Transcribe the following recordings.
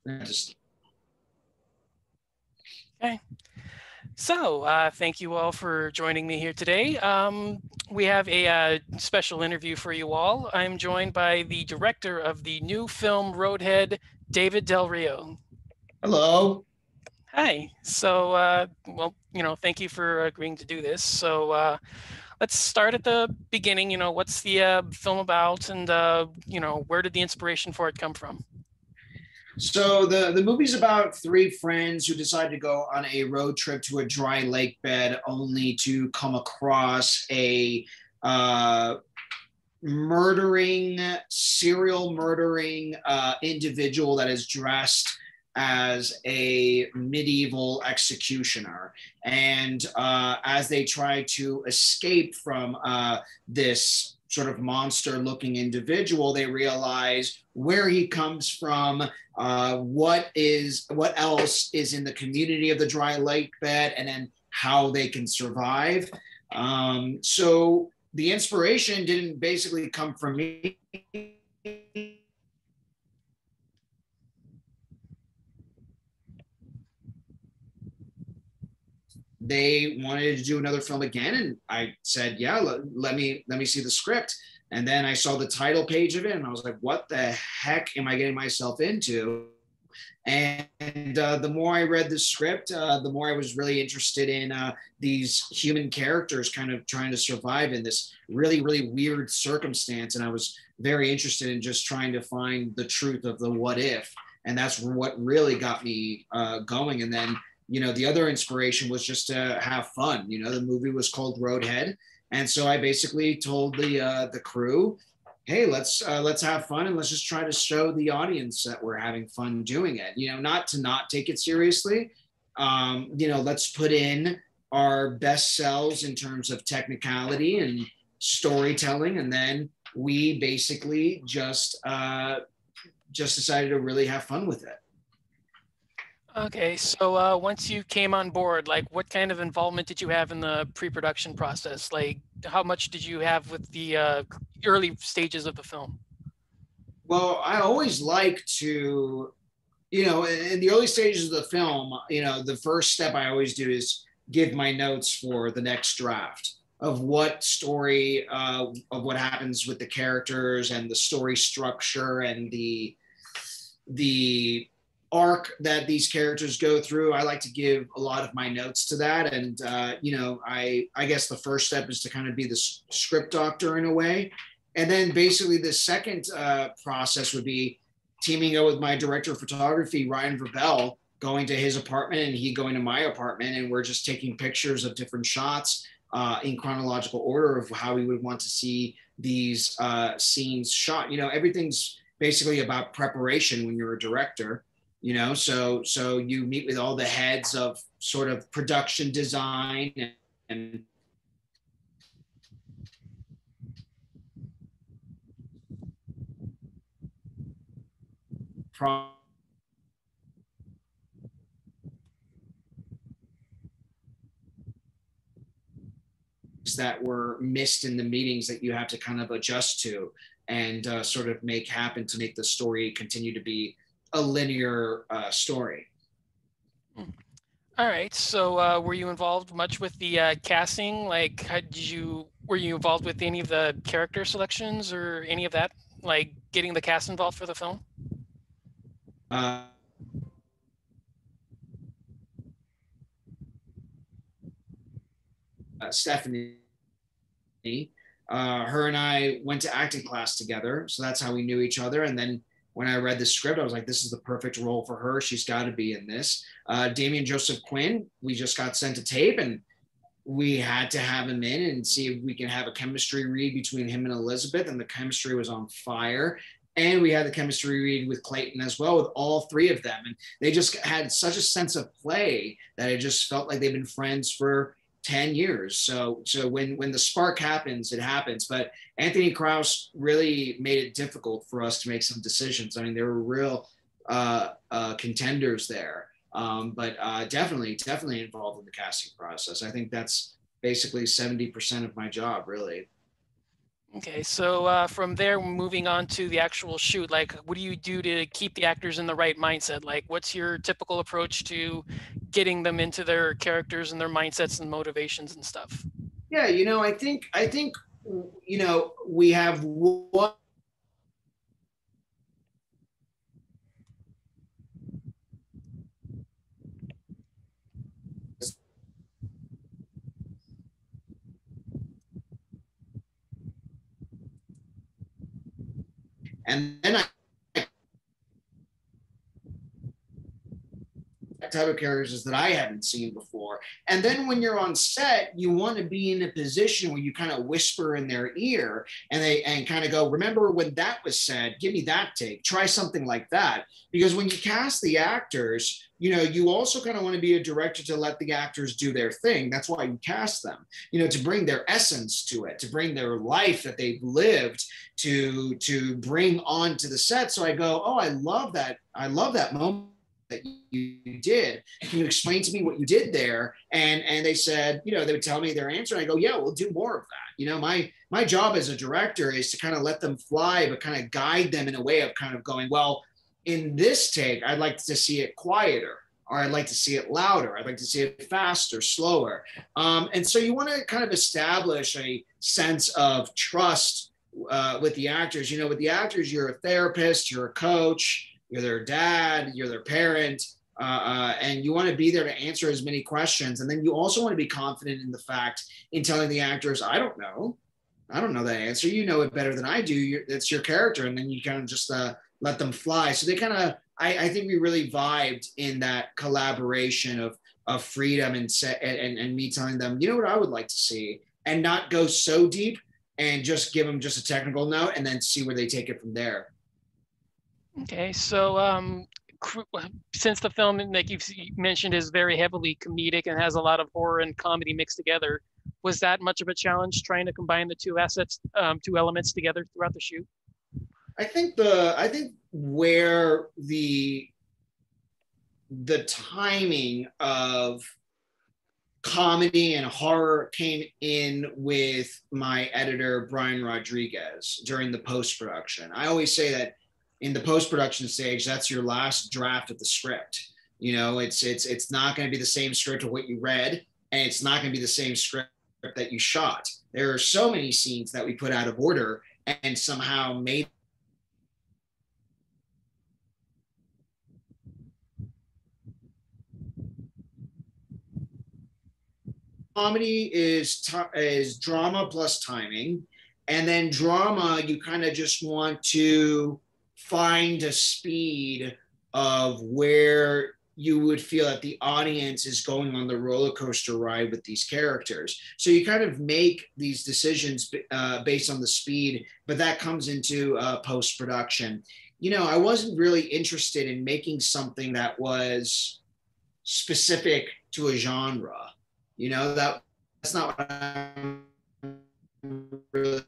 Just Okay. So, thank you all for joining me here today. We have a special interview for you all. I'm joined by the director of the new film Roadhead, David Del Rio. hello. Hi. So, well, thank you for agreeing to do this. So, let's start at the beginning. What's the film about, and where did the inspiration for it come from? So the movie's about three friends who decide to go on a road trip to a dry lake bed, only to come across a uh, serial murdering individual that is dressed as a medieval executioner. And as they try to escape from this sort of monster looking individual, they realize where he comes from, what else is in the community of the dry lake bed, and then how they can survive. So the inspiration didn't basically come from me. They wanted to do another film again, and I said, "Yeah, let me see the script." And then I saw the title page of it, and I was like, "What the heck am I getting myself into?" And the more I read the script, the more I was really interested in these human characters kind of trying to survive in this really, really weird circumstance. And I was very interested in just trying to find the truth of the what if. And that's what really got me going. And then, the other inspiration was just to have fun. The movie was called Roadhead. And so I basically told the crew, hey, let's have fun and let's just try to show the audience that we're having fun doing it. Not to not take it seriously. Let's put in our best selves in terms of technicality and storytelling, and then we basically just decided to really have fun with it. Okay, so once you came on board, like what kind of involvement did you have in the pre-production process? Like how much did you have with the early stages of the film? Well, I always like to, in the early stages of the film, the first step I always do is give my notes for the next draft of what story, of what happens with the characters and the story structure and the arc that these characters go through. I like to give a lot of my notes to that. And, I guess the first step is to kind of be the script doctor in a way. And then basically the second process would be teaming up with my director of photography, Ryan Verbel, going to his apartment and he going to my apartment. And we're just taking pictures of different shots in chronological order of how we would want to see these scenes shot. Everything's basically about preparation when you're a director. So you meet with all the heads of sort of production design and that were missed in the meetings that you have to kind of adjust to and sort of make happen to make the story continue to be a linear story. All right, so were you involved much with the casting? Like, were you involved with any of the character selections or any of that? Like getting the cast involved for the film? Uh, Stephanie, her and I went to acting class together. So that's how we knew each other. And then when I read the script, I was like, this is the perfect role for her. She's got to be in this. Damian Joseph Quinn, we just got sent a tape and we had to have him in and see if we can have a chemistry read between him and Elizabeth. And the chemistry was on fire. And we had the chemistry read with Clayton as well, with all three of them. And they just had such a sense of play that it just felt like they've been friends for 10 years. So when the spark happens, it happens. But Anthony Krause really made it difficult for us to make some decisions. I mean, there were real contenders there. But definitely involved in the casting process. I think that's basically 70% of my job, really. Okay, so from there, moving on to the actual shoot, like what do you do to keep the actors in the right mindset? Like, what's your typical approach to getting them into their characters and their mindsets and motivations and stuff? Yeah, I think we have one. And then I type of characters that I haven't seen before. And then when you're on set, you want to be in a position where you kind of whisper in their ear and kind of go, remember when that was said, give me that take, try something like that. Because when you cast the actors, you also kind of want to be a director to let the actors do their thing. That's why you cast them, to bring their essence to it, to bring their life that they've lived to bring onto the set. So I go, oh, I love that. I love that moment that you did. Can you explain to me what you did there? And they said, they would tell me their answer. And I go, yeah, we'll do more of that. My job as a director is to kind of let them fly, but kind of guide them in a way of kind of going, well, in this take, I'd like to see it quieter, or I'd like to see it louder. I'd like to see it faster, slower. And so you want to kind of establish a sense of trust with the actors. With the actors, you're a therapist, you're a coach, you're their dad, you're their parent, and you want to be there to answer as many questions. And then you also want to be confident in the fact in telling the actors, I don't know that answer. You know it better than I do. It's your character. And then you kind of just let them fly. So they kind of, I think we really vibed in that collaboration of freedom and me telling them, what I would like to see, and not go so deep and just give them just a technical note and then see where they take it from there. Okay, so since the film, like you've mentioned, is very heavily comedic and has a lot of horror and comedy mixed together, was that much of a challenge trying to combine the two elements together throughout the shoot? I think where the timing of comedy and horror came in with my editor Brian Rodriguez during the post-production. I always say that in the post-production stage, that's your last draft of the script. It's not going to be the same script of what you read, and it's not going to be the same script that you shot. There are so many scenes that we put out of order and somehow made comedy is drama plus timing, and then drama you kind of just want to find a speed of where you would feel that the audience is going on the roller coaster ride with these characters. So you kind of make these decisions based on the speed, but that comes into post production. I wasn't really interested in making something that was specific to a genre. That's not what I'm really,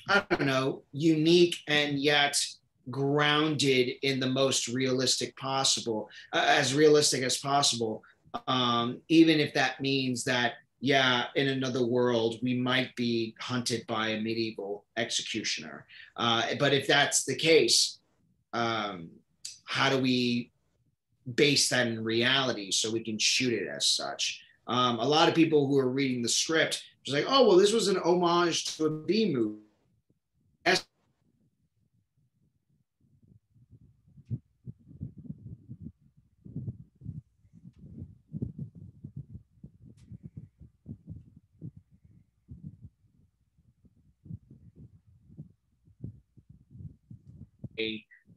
I don't know, unique and yet grounded in the most realistic possible, as realistic as possible. Even if that means that, yeah, in another world, we might be hunted by a medieval executioner. But if that's the case, how do we base that in reality so we can shoot it as such? A lot of people who are reading the script was like, oh, well, this was an homage to a B movie.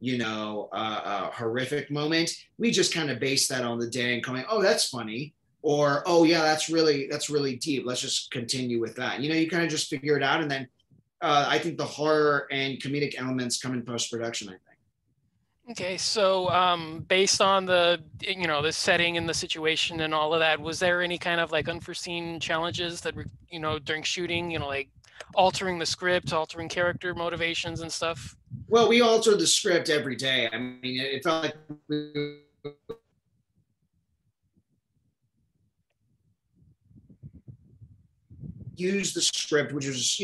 A horrific moment. We just kind of base that on the day and going, oh, that's funny, or oh yeah, that's really deep. Let's just continue with that. You kind of just figure it out, and then I think the horror and comedic elements come in post production. I think. Okay, so based on the setting and the situation and all of that, was there any kind of like unforeseen challenges that were, during shooting, like altering the script, altering character motivations and stuff? Well, we altered the script every day. I mean, it felt like we use the script, which was,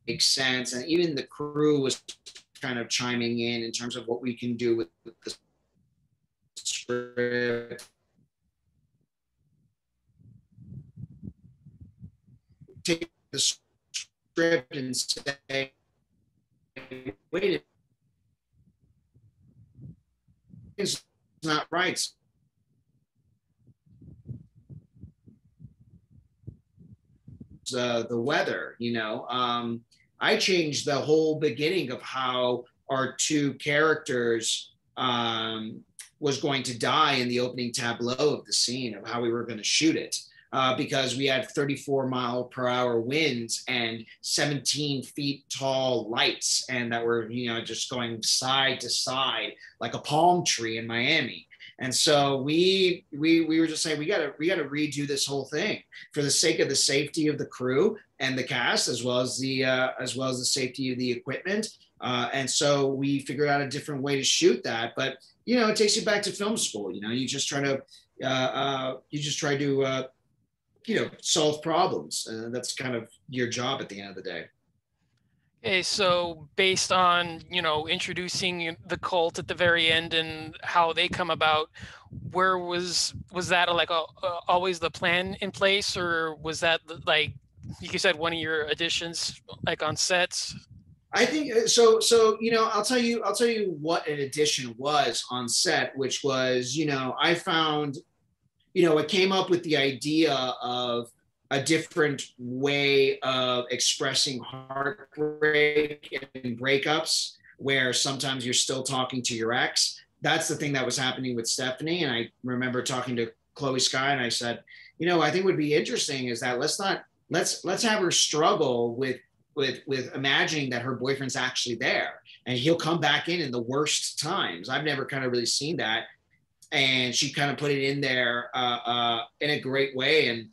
makes sense. And even the crew was kind of chiming in terms of what we can do with the script. Take the script and say, wait, it's not right. The weather, I changed the whole beginning of how our two characters was going to die in the opening tableau of the scene, of how we were going to shoot it. Because we had 34-mile-per-hour winds and 17 feet tall lights, and that were, just going side to side like a palm tree in Miami. And so we were just saying we got to redo this whole thing for the sake of the safety of the crew and the cast, as well as the safety of the equipment. And so we figured out a different way to shoot that. But it takes you back to film school. You just try to solve problems. That's kind of your job at the end of the day. Okay, so based on, introducing the cult at the very end and how they come about, where was that always the plan in place, or was that like you said one of your additions like on sets? I think so. I'll tell you what an addition was on set, which was, I found, it came up with the idea of a different way of expressing heartbreak and breakups, where sometimes you're still talking to your ex. That's the thing that was happening with Stephanie. And I remember talking to Chloe Sky, and I said, I think would be interesting is that let's have her struggle with imagining that her boyfriend's actually there, and he'll come back in the worst times. I've never kind of really seen that. And she kind of put it in there in a great way. And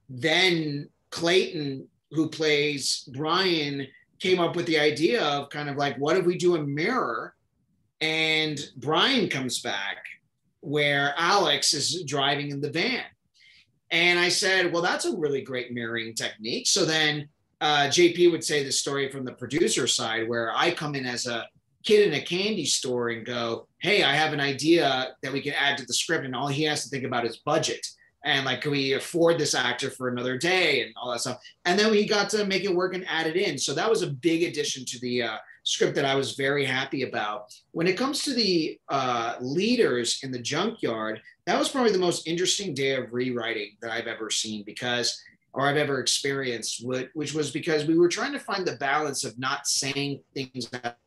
then Clayton, who plays Brian, came up with the idea of kind of like, what if we do a mirror and Brian comes back where Alex is driving in the van? And I said, well, that's a really great mirroring technique. So then JP would say the story from the producer side, where I come in as a kid in a candy store and go, hey, I have an idea that we can add to the script, and all he has to think about is budget. And like, can we afford this actor for another day and all that stuff? And then we got to make it work and add it in. So that was a big addition to the script that I was very happy about. When it comes to the leaders in the junkyard, that was probably the most interesting day of rewriting that I've ever seen, I've ever experienced, which was because we were trying to find the balance of not saying things that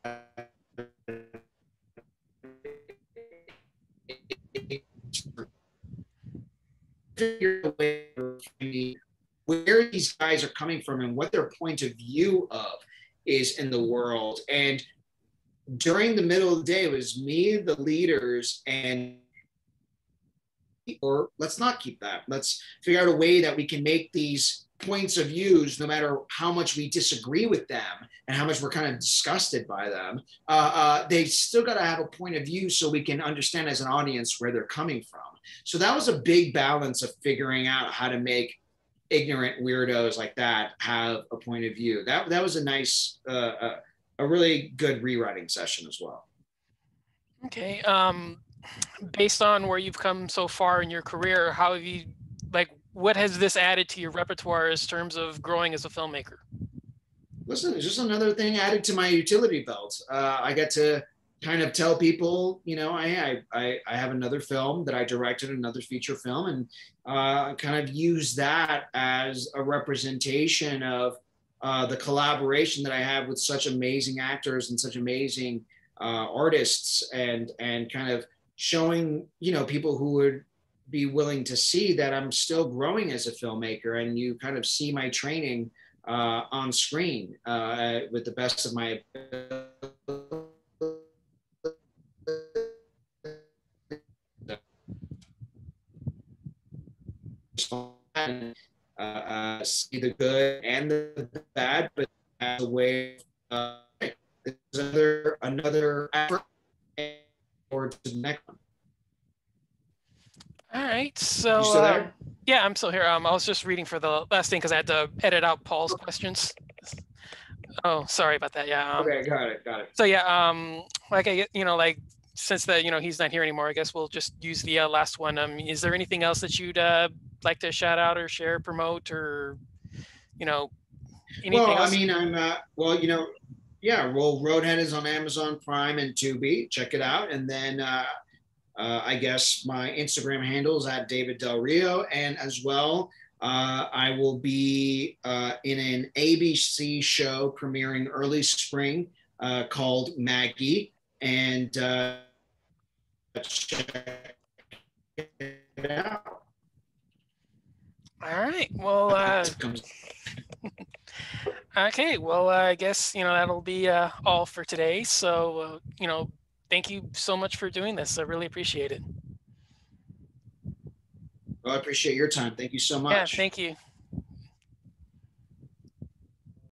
where these guys are coming from and what their point of view of is in the world. And during the middle of the day, it was me, the leaders, and or let's not keep that. Let's figure out a way that we can make these points of views, no matter how much we disagree with them and how much we're kind of disgusted by them, they still got to have a point of view so we can understand as an audience where they're coming from. So that was a big balance of figuring out how to make ignorant weirdos like that have a point of view. That was a nice, a really good rewriting session as well. Okay. Based on where you've come so far in your career, how have you, what has this added to your repertoire in terms of growing as a filmmaker? Listen, it's just another thing added to my utility belt. I get to kind of tell people, I have another film that I directed, another feature film, and kind of use that as a representation of the collaboration that I have with such amazing actors and such amazing artists, and kind of showing, people who would be willing to see that I'm still growing as a filmmaker, and you kind of see my training on screen with the best of my see the good and the bad, but as a way of another effort forward to the next one. All right. You So still there? yeah, I'm still here. I was just reading for the last thing because I had to edit out Paul's questions. Oh, sorry about that. Yeah. Okay, got it. So yeah, like like since that he's not here anymore, I guess we'll just use the last one. Is there anything else that you'd like to shout out or share, promote, or anything Well, I else? mean, yeah. Well, Roadhead is on Amazon Prime and Tubi. Check it out, and then I guess my Instagram handle is at David Del Rio, and as well. I will be in an ABC show premiering early spring called Maggie, and check it out. All right. Well, okay. Well, I guess that'll be all for today. So thank you so much for doing this. I really appreciate it. Well, I appreciate your time. Thank you so much. Yeah. Thank you.